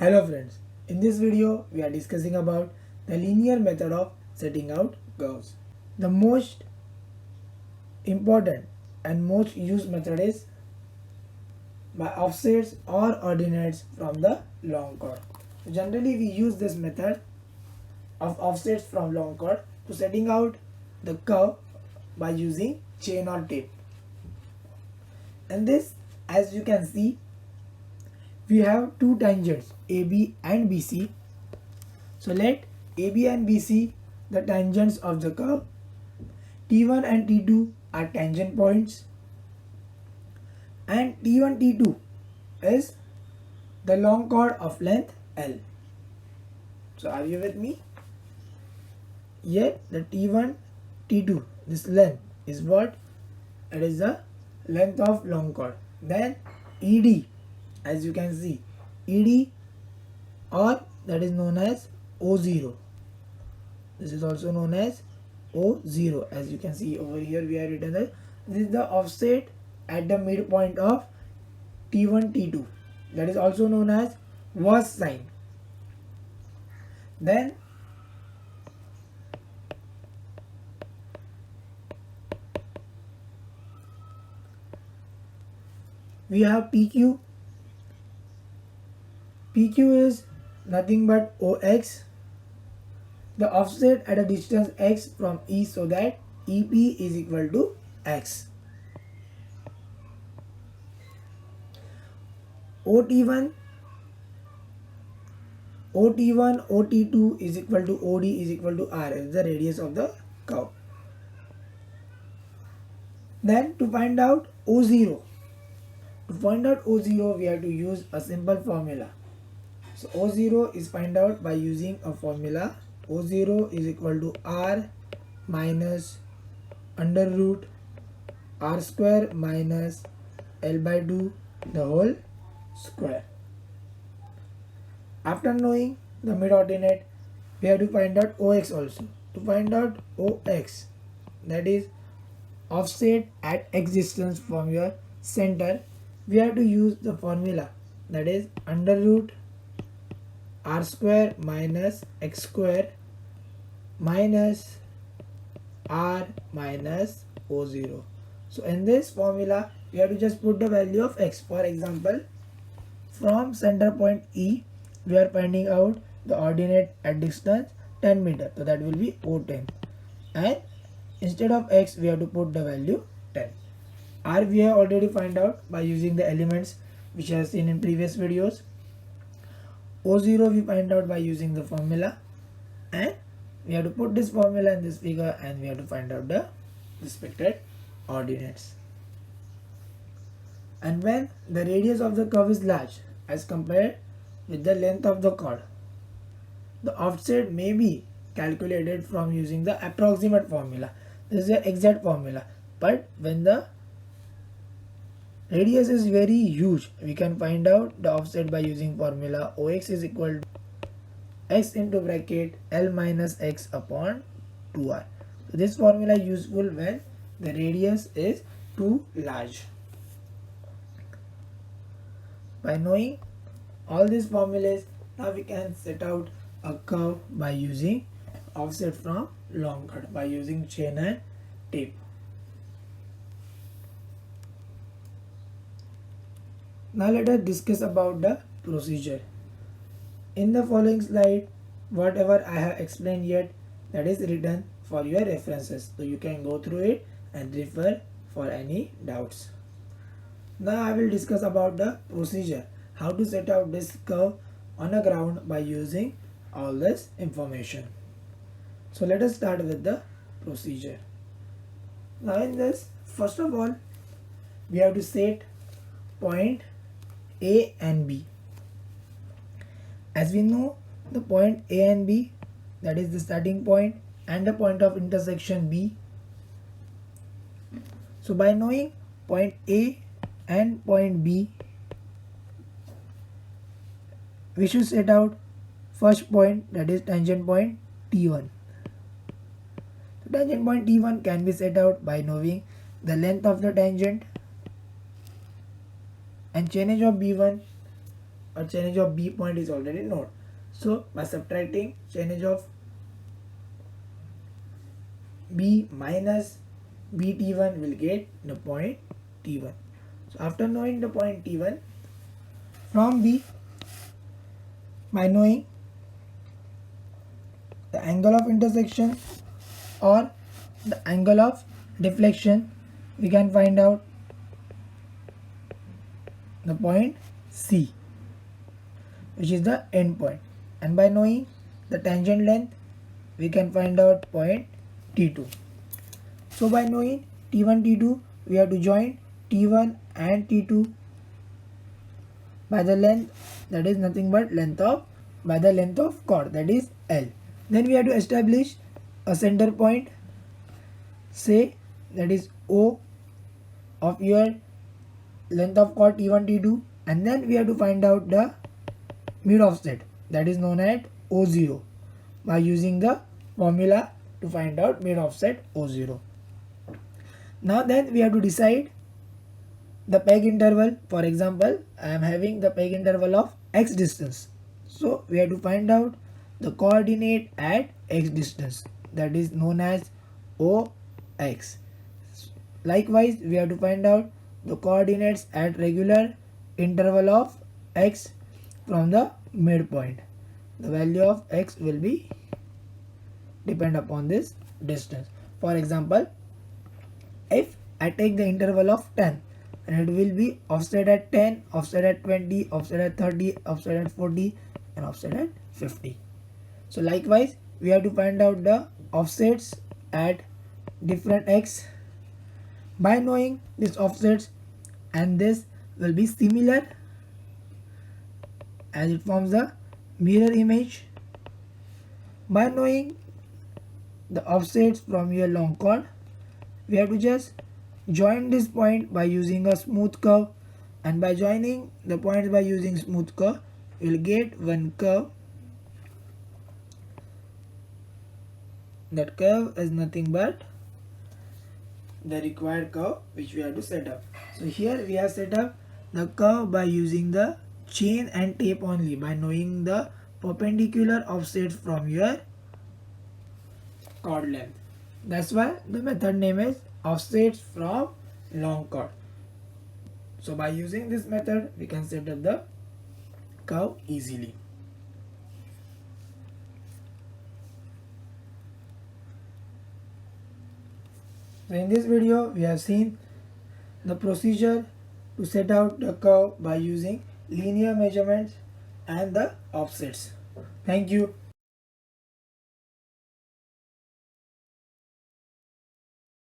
Hello friends, in this video we are discussing about the linear method of setting out curves. The most important and most used method is by offsets or ordinates from the long chord. So generally we use this method of offsets from long chord to setting out the curve by using chain or tape. And this, as you can see, we have two tangents AB and BC. So let AB and BC the tangents of the curve. T1 and T2 are tangent points, and T1 T2 is the long chord of length L. So are you with me? Yet the T1 T2, this length is what? It is the length of long chord. Then ED, as you can see, ED, or that is known as O0. This is also known as O0. As you can see over here, we have written that this is the offset at the midpoint of T1 T2. That is also known as verse sign. Then we have PQ. PQ is nothing but OX, the offset at a distance x from E, so that EP is equal to x. OT1, OT2 is equal to OD is equal to R, is the radius of the curve. Then to find out O0, we have to use a simple formula. So O0 is find out by using a formula. O0 is equal to R minus under root R square minus L by 2 the whole square. After knowing the mid ordinate, we have to find out OX also. To find out OX, that is offset at x distance from your center, we have to use the formula, that is under root R square minus X square minus R minus O0. So in this formula, we have to just put the value of X. For example, from center point E, we are finding out the ordinate at distance 10 meter. So that will be O10. And instead of X, we have to put the value 10. R we have already find out by using the elements which I have seen in previous videos. O0 we find out by using the formula, and we have to put this formula in this figure, and we have to find out the respected ordinates. And when the radius of the curve is large as compared with the length of the chord, the offset may be calculated from using the approximate formula. This is the exact formula, but when the radius is very huge, we can find out the offset by using formula OX is equal to x into bracket L minus x upon 2r. So this formula is useful when the radius is too large. By knowing all these formulas, now we can set out a curve by using offset from long chord by using chain and tape. Now let us discuss about the procedure. In the following slide, whatever I have explained yet, that is written for your references. So you can go through it and refer for any doubts. Now I will discuss about the procedure, how to set out this curve on a ground by using all this information. So let us start with the procedure. Now in this, first of all, we have to set point A and B. As we know, the point A and B, that is the starting point and the point of intersection B. So by knowing point A and point B, we should set out first point, that is tangent point T1. So tangent point T1 can be set out by knowing the length of the tangent and chainage of B1 or chain edge of B point is already known. So by subtracting chain edge of B minus B T1 will get the point T1. So after knowing the point T1 from B, by knowing the angle of intersection or the angle of deflection, we can find out the point C, which is the end point. And by knowing the tangent length, we can find out point T2. So by knowing T1, T2, we have to join T1 and T2 by the length, that is nothing but by the length of chord, that is L. Then we have to establish a center point, say that is O of your length of chord T1, T2, and then we have to find out the mid offset, that is known as O0, by using the formula to find out mid offset O0. Now then we have to decide the peg interval. For example, I am having the peg interval of x distance. So we have to find out the coordinate at x distance, that is known as OX. Likewise, we have to find out the coordinates at regular interval of x from the midpoint. The value of x will be depend upon this distance. For example, if I take the interval of 10, and it will be offset at 10, offset at 20, offset at 30, offset at 40, and offset at 50. So likewise, we have to find out the offsets at different x. By knowing these offsets, and this will be similar as it forms a mirror image. By knowing the offsets from your long chord, we have to just join this point by using a smooth curve, and by joining the points by using smooth curve, we will get one curve. That curve is nothing but the required curve which we have to set up. So here we have set up the curve by using the chain and tape only, by knowing the perpendicular offsets from your chord length. That's why the method name is offsets from long chord. So by using this method, we can set up the curve easily. So in this video, we have seen the procedure to set out the curve by using linear measurements and the offsets. Thank you.